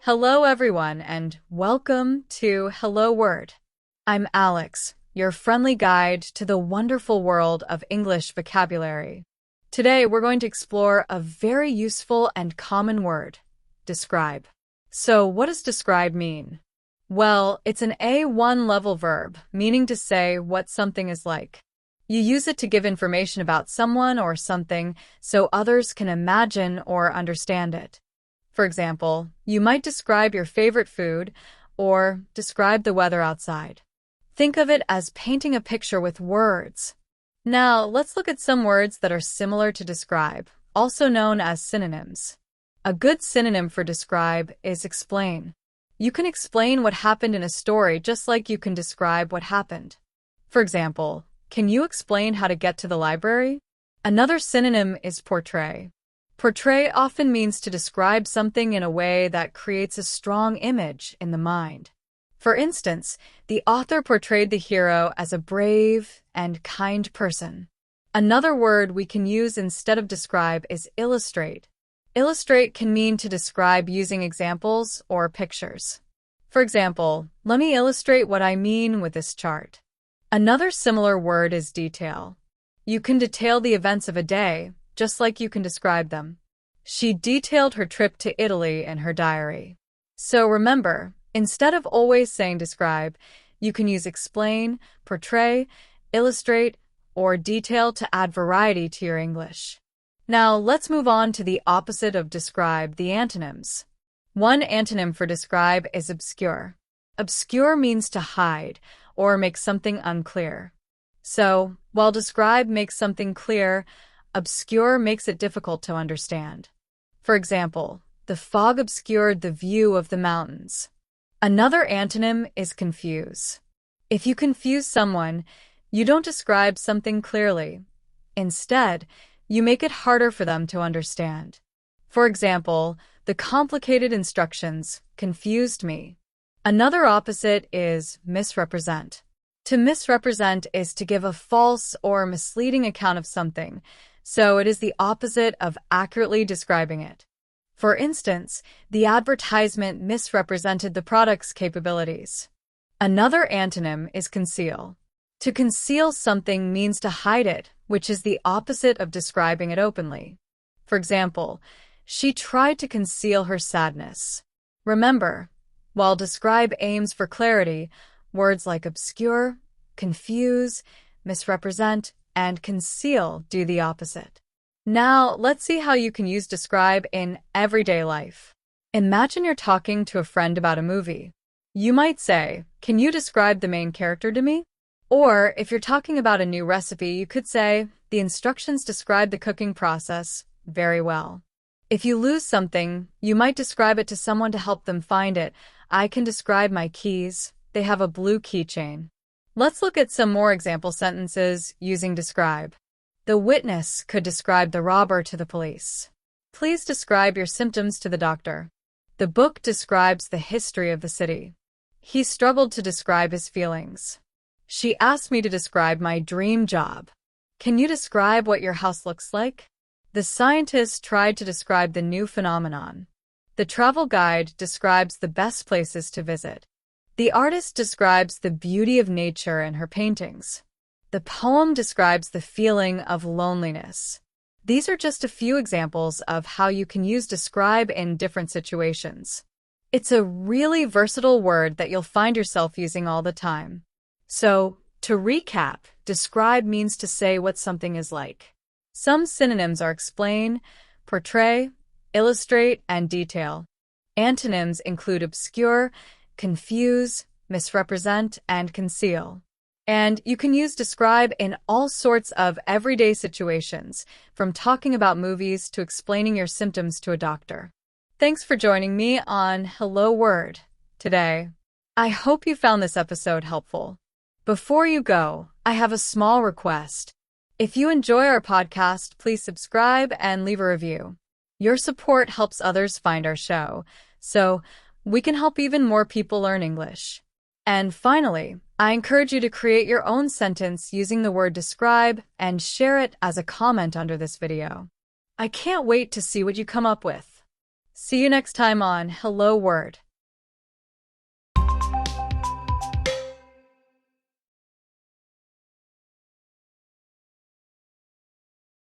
Hello, everyone, and welcome to Hello Word. I'm Alex, your friendly guide to the wonderful world of English vocabulary. Today, we're going to explore a very useful and common word, describe. So, what does describe mean? Well, it's an A1 level verb, meaning to say what something is like. You use it to give information about someone or something so others can imagine or understand it. For example, you might describe your favorite food or describe the weather outside. Think of it as painting a picture with words. Now, let's look at some words that are similar to describe, also known as synonyms. A good synonym for describe is explain. You can explain what happened in a story just like you can describe what happened. For example, can you explain how to get to the library? Another synonym is portray. Portray often means to describe something in a way that creates a strong image in the mind. For instance, the author portrayed the hero as a brave and kind person. Another word we can use instead of describe is illustrate. Illustrate can mean to describe using examples or pictures. For example, let me illustrate what I mean with this chart. Another similar word is detail. You can detail the events of a day, just like you can describe them. She detailed her trip to Italy in her diary. So remember, instead of always saying describe, you can use explain, portray, illustrate, or detail to add variety to your English. Now, let's move on to the opposite of describe, the antonyms. One antonym for describe is obscure. Obscure means to hide or make something unclear. So, while describe makes something clear, obscure makes it difficult to understand. For example, the fog obscured the view of the mountains. Another antonym is confuse. If you confuse someone, you don't describe something clearly. Instead, you make it harder for them to understand. For example, the complicated instructions confused me. Another opposite is misrepresent. To misrepresent is to give a false or misleading account of something, so it is the opposite of accurately describing it. For instance, the advertisement misrepresented the product's capabilities. Another antonym is conceal. To conceal something means to hide it, which is the opposite of describing it openly. For example, she tried to conceal her sadness. Remember, while describe aims for clarity, words like obscure, confuse, misrepresent, and conceal do the opposite. Now, let's see how you can use describe in everyday life. Imagine you're talking to a friend about a movie. You might say, "Can you describe the main character to me?" Or, if you're talking about a new recipe, you could say, "The instructions describe the cooking process very well." If you lose something, you might describe it to someone to help them find it. "I can describe my keys. They have a blue keychain." Let's look at some more example sentences using describe. The witness could describe the robber to the police. Please describe your symptoms to the doctor. The book describes the history of the city. He struggled to describe his feelings. She asked me to describe my dream job. Can you describe what your house looks like? The scientist tried to describe the new phenomenon. The travel guide describes the best places to visit. The artist describes the beauty of nature in her paintings. The poem describes the feeling of loneliness. These are just a few examples of how you can use describe in different situations. It's a really versatile word that you'll find yourself using all the time. So, to recap, describe means to say what something is like. Some synonyms are explain, portray, illustrate, and detail. Antonyms include obscure, confuse, misrepresent, and conceal. And you can use describe in all sorts of everyday situations, from talking about movies to explaining your symptoms to a doctor. Thanks for joining me on Hello Word today. I hope you found this episode helpful. Before you go, I have a small request. If you enjoy our podcast, please subscribe and leave a review. Your support helps others find our show, so we can help even more people learn English. And finally, I encourage you to create your own sentence using the word describe and share it as a comment under this video. I can't wait to see what you come up with. See you next time on Hello Word.